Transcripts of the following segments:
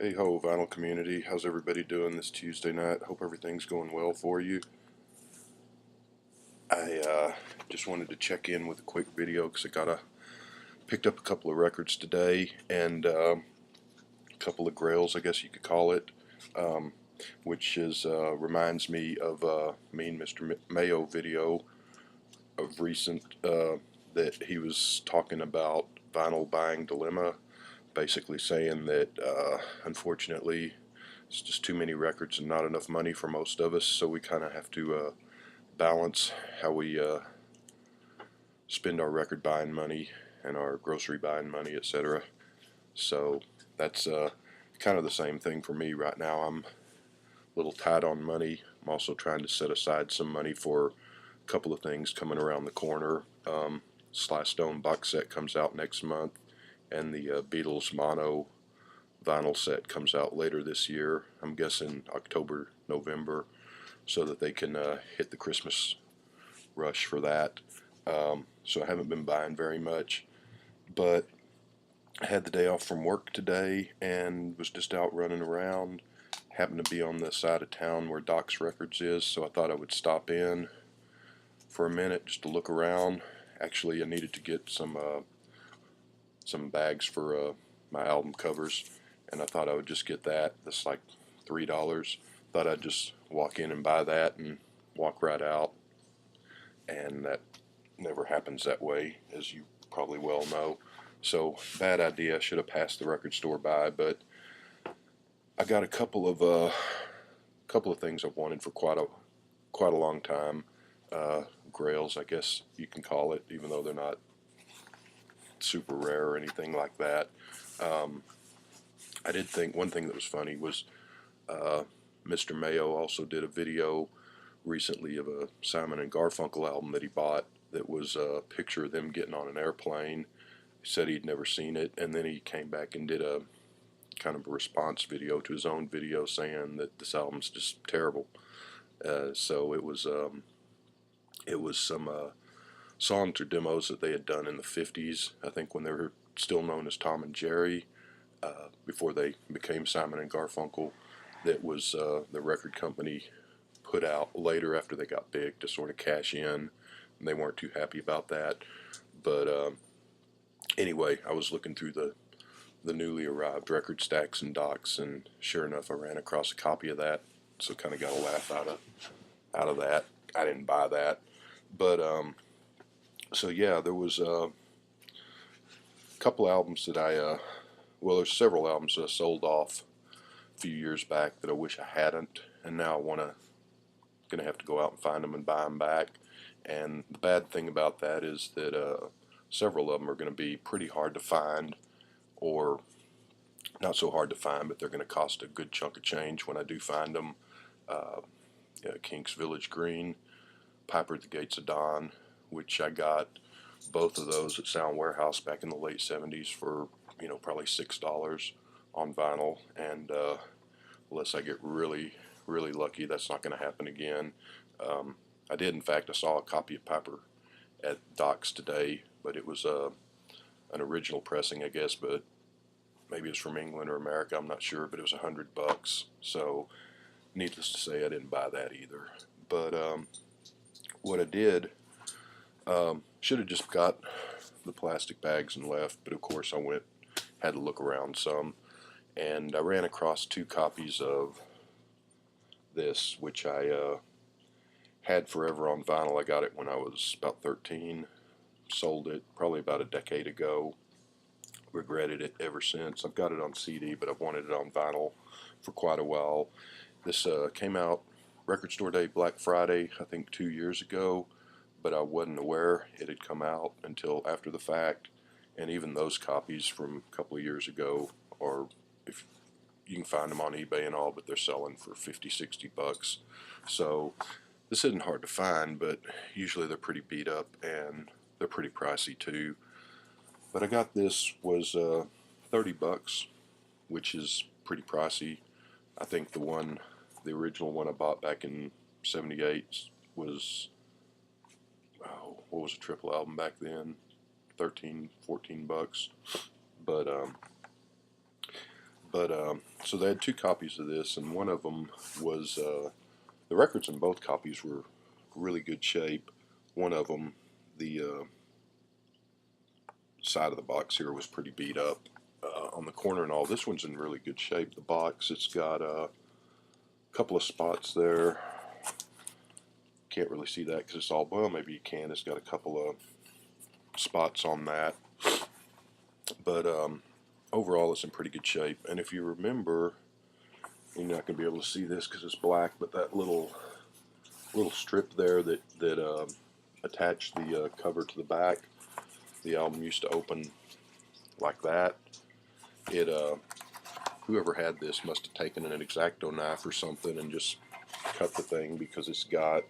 Hey ho, vinyl community. How's everybody doing this Tuesday night? Hope everything's going well for you. I just wanted to check in with a quick video because picked up a couple of records today and a couple of grails, I guess you could call it, which reminds me of a MeanMrMayo video of recent that he was talking about vinyl buying dilemma, basically saying that unfortunately it's just too many records and not enough money for most of us, so we kind of have to balance how we spend our record buying money and our grocery buying money, etc. So that's kind of the same thing for me right now. I'm a little tight on money. I'm also trying to set aside some money for a couple of things coming around the corner. Sly Stone box set comes out next month, and the Beatles mono vinyl set comes out later this year. I'm guessing October, November, so that they can hit the Christmas rush for that. So I haven't been buying very much, but I had the day off from work today and was just out running around. Happened to be on the side of town where Doc's Records is, so I thought I would stop in for a minute just to look around. Actually, I needed to get some bags for my album covers, and I thought I would just get that. That's like $3. Thought I'd just walk in and buy that and walk right out, and that never happens that way, as you probably well know. So bad idea. I should have passed the record store by, but I got a couple of things I've wanted for quite a long time. Grails, I guess you can call it, even though they're not super rare or anything like that. I did think one thing that was funny was Mr. Mayo also did a video recently of a Simon and Garfunkel album that he bought that was a picture of them getting on an airplane. He said he'd never seen it, and then he came back and did a kind of a response video to his own video saying that this album's just terrible. So it was some songs or demos that they had done in the 50s, I think when they were still known as Tom and Jerry, before they became Simon and Garfunkel, that was the record company put out later after they got big to sort of cash in, and they weren't too happy about that. But anyway, I was looking through the newly arrived record stacks and docks, and sure enough, I ran across a copy of that, so kind of got a laugh out of that. I didn't buy that, but so yeah, there was a couple albums that there's several albums that I sold off a few years back that I wish I hadn't, and now gonna have to go out and find them and buy them back. And the bad thing about that is that several of them are going to be pretty hard to find, or not so hard to find, but they're going to cost a good chunk of change when I do find them. Kinks Village Green, Piper at the Gates of Dawn, which I got both of those at Sound Warehouse back in the late 70s for probably $6 on vinyl, and unless I get really lucky, that's not going to happen again. I did, in fact, I saw a copy of Piper at Doc's today, but it was an original pressing, I guess, but maybe it's from England or America, I'm not sure, but it was $100. So needless to say, I didn't buy that either. But what I did, should have just got the plastic bags and left, but of course I had to look around some, and I ran across 2 copies of this, which I had forever on vinyl. I got it when I was about 13, sold it probably about a decade ago, regretted it ever since. I've got it on CD, but I've wanted it on vinyl for quite a while. This came out Record Store Day, Black Friday, I think 2 years ago, but I wasn't aware it had come out until after the fact. And even those copies from a couple of years ago, or if you can find them on eBay and all, but they're selling for 50-60 bucks. So this isn't hard to find, but usually they're pretty beat up and they're pretty pricey too. But I got this was 30 bucks, which is pretty pricey. I think the original one I bought back in 78 was, what was a triple album back then? 13, 14 bucks. But But so they had 2 copies of this, and one of them was the records in both copies were really good shape. One of them, the side of the box here was pretty beat up on the corner and all. This one's in really good shape. The box, it's got a couple of spots there. Can't really see that because it's all, well, maybe you can. It's got a couple of spots on that. But overall, it's in pretty good shape. And if you remember, you're not going to be able to see this because it's black, but that little strip there that attached the cover to the back, the album used to open like that. It whoever had this must have taken an X-Acto knife or something and just cut the thing, because it's got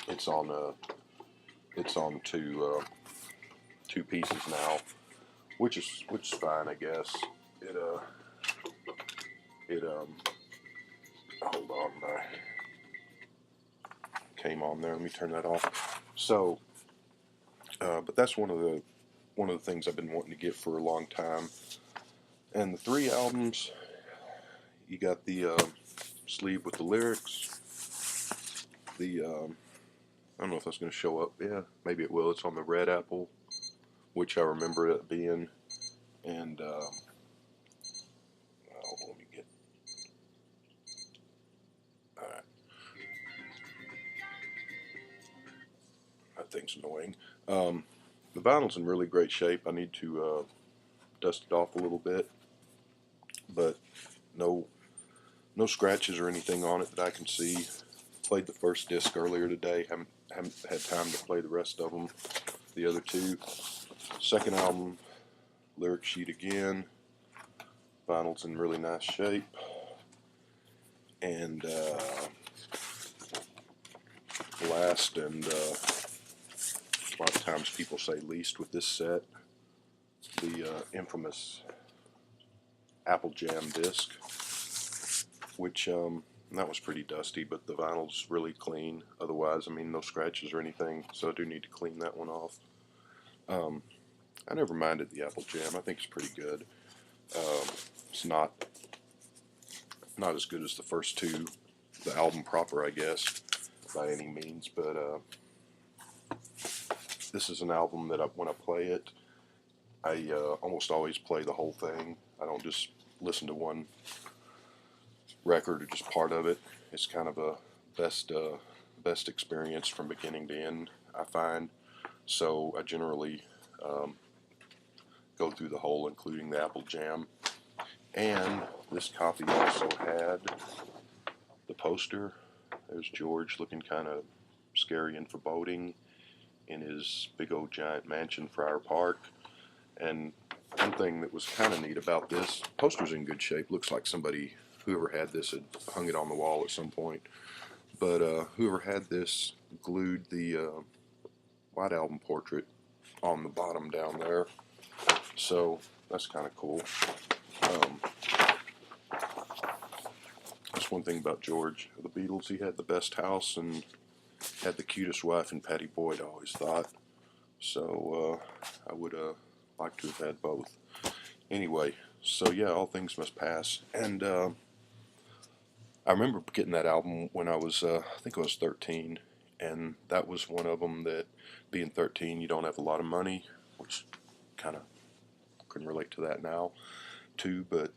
it's on two pieces now, which is fine, I guess. Hold on, I came on there. Let me turn that off. So, but that's one of the things I've been wanting to get for a long time. And the 3 albums, you got the sleeve with the lyrics. The I don't know if that's going to show up. Yeah, maybe it will. It's on the red apple, which I remember it being. And let me get. All right. That thing's annoying. The vinyl's in really great shape. I need to dust it off a little bit, but no scratches or anything on it that I can see. Played the first disc earlier today. Haven't had time to play the rest of them, the other 2. Second album, lyric sheet again. Vinyl's in really nice shape. And last, and a lot of times people say least with this set, the infamous Apple Jam disc, which that was pretty dusty, but the vinyl's really clean. Otherwise, I mean, no scratches or anything, so I do need to clean that one off. I never minded the Apple Jam. I think it's pretty good. It's not as good as the first 2, the album proper, I guess, by any means, but this is an album that when I play it, I almost always play the whole thing. I don't just listen to one record or just part of it. It's kind of a best experience from beginning to end, I find. So I generally go through the whole, including the Apple Jam. And this copy also had the poster. There's George looking kind of scary and foreboding in his big old giant mansion, Friar Park. And one thing that was kind of neat about this, poster's in good shape. Looks like whoever had this had hung it on the wall at some point. But whoever had this glued the White Album portrait on the bottom down there. So that's kind of cool. That's one thing about George. The Beatles, he had the best house and had the cutest wife in Pattie Boyd, I always thought. So I would like to have had both. Anyway, so yeah, all things must pass. And I remember getting that album when I was, I think I was 13. And that was one of them that, being 13, you don't have a lot of money, which kind of can relate to that now too. But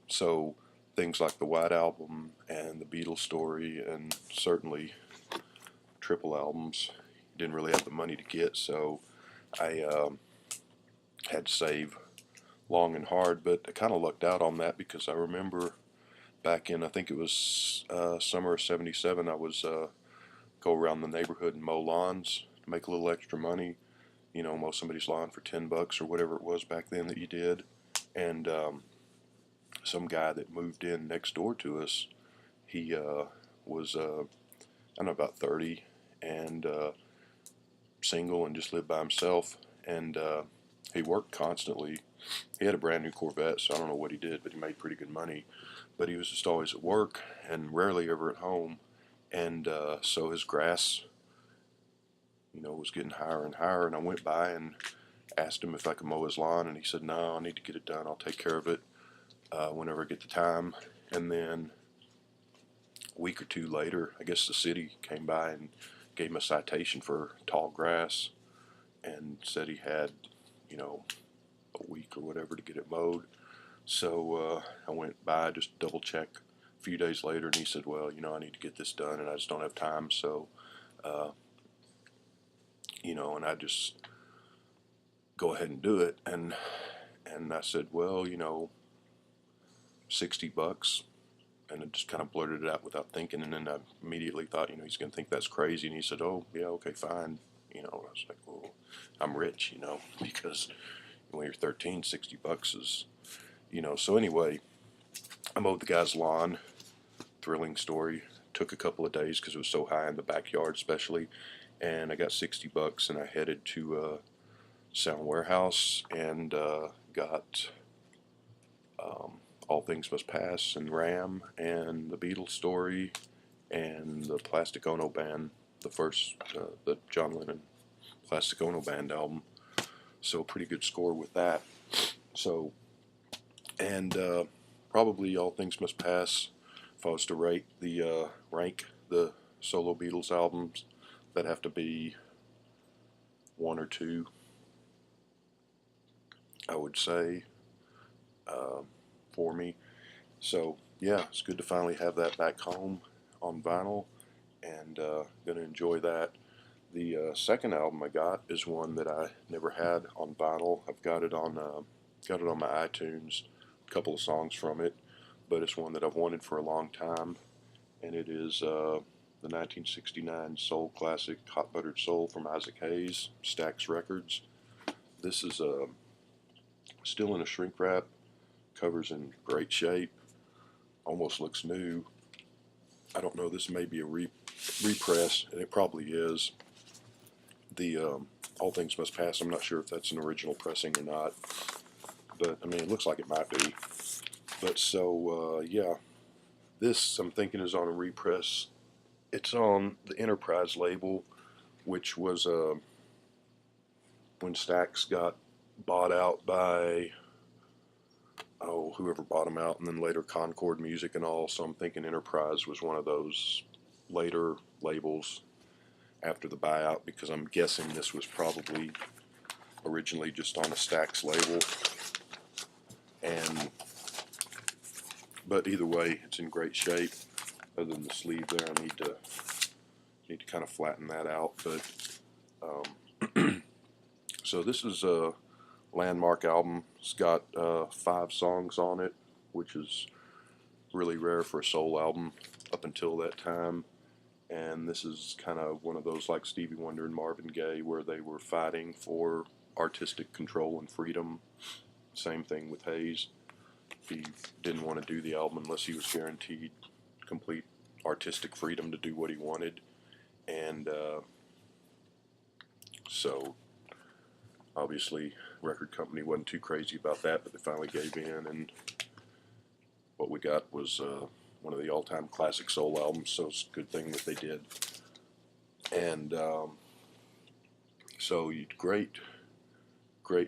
so things like the White Album and the Beatles story, and certainly triple albums, didn't really have the money to get, so I had to save long and hard. But I kind of lucked out on that, because I remember back in, I think it was summer of '77, I was go around the neighborhood and mow lawns to make a little extra money. You know, mow somebody's lawn for $10 or whatever it was back then that you did. And some guy that moved in next door to us, he was, I don't know, about 30, and single and just lived by himself. And he worked constantly. He had a brand new Corvette, so I don't know what he did, but he made pretty good money. But he was just always at work and rarely ever at home. And so his grass, you know, was getting higher and higher. And I went by and asked him if I could mow his lawn, and he said, no, I need to get it done. I'll take care of it whenever I get the time. And then a week or two later, I guess the city came by and gave him a citation for tall grass and said he had, a week or whatever to get it mowed. So I went by just to double check a few days later, and he said, well, I need to get this done, and I just don't have time. So, and I just go ahead and do it. And I said, well, $60. And I just kind of blurted it out without thinking, and then I immediately thought, he's going to think that's crazy. And he said, oh, yeah, okay, fine. I was like, well, I'm rich, because when you're 13, $60 is, So anyway, I mowed the guy's lawn. Thrilling story. Took a couple of days because it was so high in the backyard, especially. And I got $60, and I headed to Sound Warehouse and got All Things Must Pass and Ram and the Beatles story and the Plastic Ono Band, the first, the John Lennon Plastic Ono Band album. So pretty good score with that. So, and probably All Things Must Pass. If I was to rank the solo Beatles albums, that'd have to be 1 or 2, I would say, for me. So yeah, it's good to finally have that back home on vinyl, and gonna enjoy that. The second album I got is one that I never had on vinyl. I've got it on my iTunes, a couple of songs from it, but it's one that I've wanted for a long time, and it is the 1969 soul classic Hot Buttered Soul from Isaac Hayes, Stax Records. This is still in a shrink wrap, cover's in great shape, almost looks new. I don't know, this may be a repress, and it probably is. The All Things Must Pass, I'm not sure if that's an original pressing or not, but I mean, it looks like it might be. But so, yeah, this I'm thinking is on a repress. It's on the Enterprise label, which was when Stax got bought out by, whoever bought them out, and then later Concord Music and all. So I'm thinking Enterprise was one of those later labels after the buyout, because I'm guessing this was probably originally just on a Stax label. But either way, it's in great shape. Other than the sleeve there, I need to kind of flatten that out. But so this is a landmark album. It's got 5 songs on it, which is really rare for a soul album up until that time. And this is kind of one of those like Stevie Wonder and Marvin Gaye, where they were fighting for artistic control and freedom. Same thing with Hayes. He didn't want to do the album unless he was guaranteed complete artistic freedom to do what he wanted. And so obviously record company wasn't too crazy about that, but they finally gave in, and what we got was one of the all-time classic soul albums. So it's a good thing that they did. And so great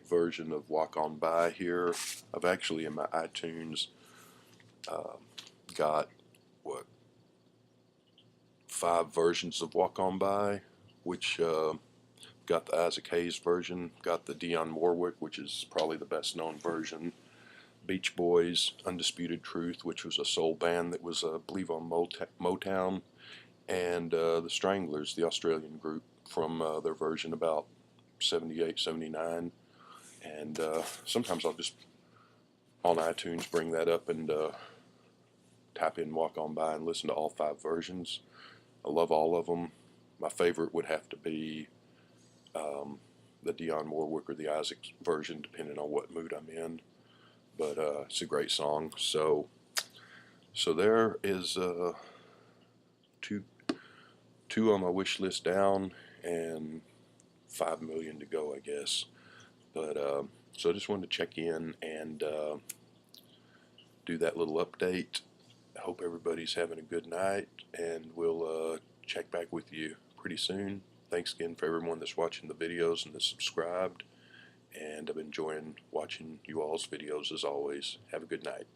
version of Walk On By here. I've actually in my iTunes got 5 versions of Walk On By, which got the Isaac Hayes version, got the Dionne Warwick, which is probably the best known version, Beach Boys, Undisputed Truth, which was a soul band that was, I believe, on Motown, and the Stranglers, the Australian group, from their version about 78, 79. And sometimes I'll just, on iTunes, bring that up and type in Walk On By and listen to all 5 versions. I love all of them. My favorite would have to be the Dionne Warwick or the Isaac version, depending on what mood I'm in. But it's a great song. So there is 2 on my wish list down, and 5 million to go, I guess. But so I just wanted to check in and do that little update. I hope everybody's having a good night, and we'll check back with you pretty soon. Thanks again for everyone that's watching the videos and that's subscribed, and I'm enjoying watching you all's videos as always. Have a good night.